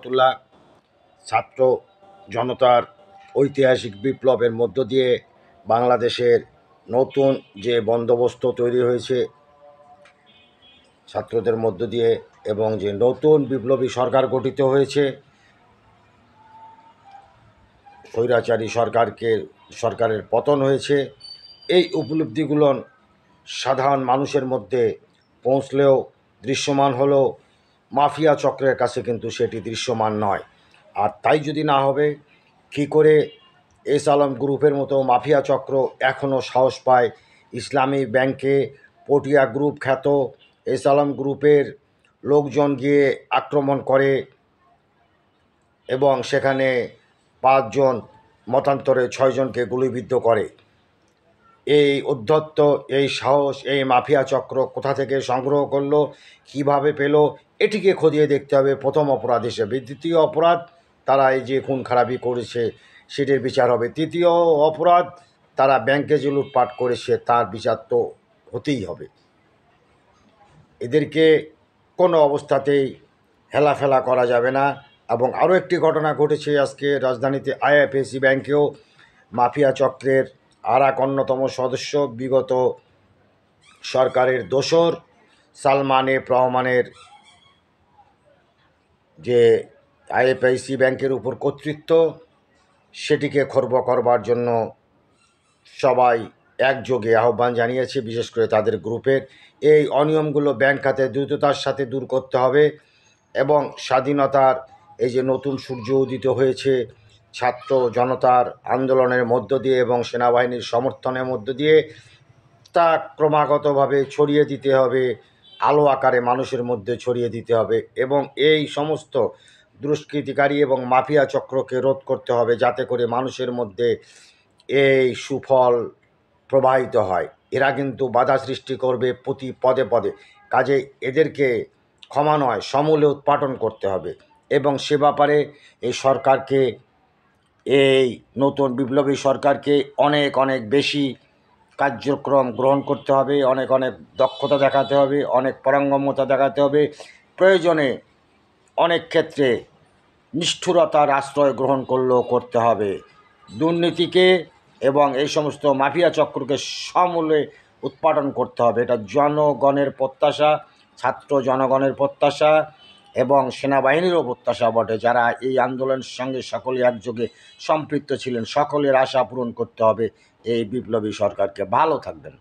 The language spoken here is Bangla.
তুল্লাহ ছাত্র জনতার ঐতিহাসিক বিপ্লবের মধ্য দিয়ে বাংলাদেশের নতুন যে বন্দোবস্ত তৈরি হয়েছে ছাত্রদের মধ্য দিয়ে এবং যে নতুন বিপ্লবী সরকার গঠিত হয়েছে, স্বৈরাচারী সরকারের পতন হয়েছে, এই উপলব্ধিগুলো সাধারণ মানুষের মধ্যে পৌঁছলেও দৃশ্যমান হলেও মাফিয়া চক্রের কাছে কিন্তু সেটি দৃশ্যমান নয়। আর তাই যদি না হবে, কী করে এস আলম গ্রুপের মতো মাফিয়া চক্র এখনও সাহস পায় ইসলামী ব্যাংকে পটিয়া গ্রুপ খ্যাত এস আলম গ্রুপের লোকজন গিয়ে আক্রমণ করে এবং সেখানে 5 জন মতান্তরে 6 জনকে গুলিবিদ্ধ করে? এই উদ্ধত্ত, এই সাহস এই মাফিয়া চক্র কোথা থেকে সংগ্রহ করলো, কিভাবে পেল, এটিকে খতিয়ে দেখতে হবে প্রথম অপরাধ হিসেবে। দ্বিতীয় অপরাধ, তারা এই যে খুন খারাপি করেছে সেটির বিচার হবে। তৃতীয় অপরাধ, তারা ব্যাংকে যে লুটপাট করেছে তার বিচার তো হতেই হবে। এদেরকে কোনো অবস্থাতেই হেলাফেলা করা যাবে না। এবং আরও একটি ঘটনা ঘটেছে আজকে রাজধানীতে আইএফএসি ব্যাংকেও মাফিয়া চক্রের আর এক অন্যতম সদস্য, বিগত সরকারের দোসর সালমান এফ রহমানের যে আইএফআইসি ব্যাংকের উপর কর্তৃত্ব, সেটিকে খর্ব করবার জন্য সবাই একযোগে আহ্বান জানিয়েছে, বিশেষ করে তাদের গ্রুপের। এই অনিয়মগুলো ব্যাংক খাতে দ্রুততার সাথে দূর করতে হবে এবং স্বাধীনতার এই যে নতুন সূর্য উদিত হয়েছে ছাত্র জনতার আন্দোলনের মধ্য দিয়ে এবং সেনাবাহিনীর সমর্থনের মধ্য দিয়ে, তা ক্রমাগতভাবে ছড়িয়ে দিতে হবে, আলো আকারে মানুষের মধ্যে ছড়িয়ে দিতে হবে এবং এই সমস্ত দুষ্কৃতিকারী এবং মাফিয়া চক্রকে রোধ করতে হবে, যাতে করে মানুষের মধ্যে এই সুফল প্রবাহিত হয়। এরা কিন্তু বাধা সৃষ্টি করবে প্রতি পদে পদে, কাজে এদেরকে ক্ষমা নয় সমূলে উৎপাটন করতে হবে এবং সে ব্যাপারে এই সরকারকে, এই নতুন বিপ্লবী সরকারকে অনেক অনেক বেশি কার্যক্রম গ্রহণ করতে হবে, অনেক অনেক দক্ষতা দেখাতে হবে, অনেক পারঙ্গমতা দেখাতে হবে, প্রয়োজনে অনেক ক্ষেত্রে নিষ্ঠুরতার আশ্রয় গ্রহণ করলেও করতে হবে। দুর্নীতিকে এবং এই সমস্ত মাফিয়া চক্রকে সমূলে উৎপাদন করতে হবে। এটা জনগণের প্রত্যাশা, ছাত্র জনগণের প্রত্যাশা এবং সেনাবাহিনীরও প্রত্যাশা বটে, যারা এই আন্দোলনের সঙ্গে সকলে একযোগে সম্পৃক্ত ছিলেন। সকলের আশা পূরণ করতে হবে এই বিপ্লবী সরকারকে। ভালো থাকবেন।